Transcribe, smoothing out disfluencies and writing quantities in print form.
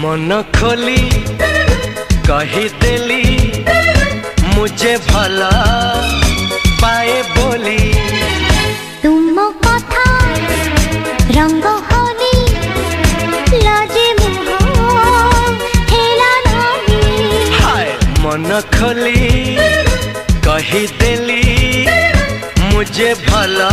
मन खोली कहीदेली मुझे भला पाए बोली। तुम कथा रंग होली लाजे मुह हेला नहीं। हाय मन खोली कहीदेली मुझे भला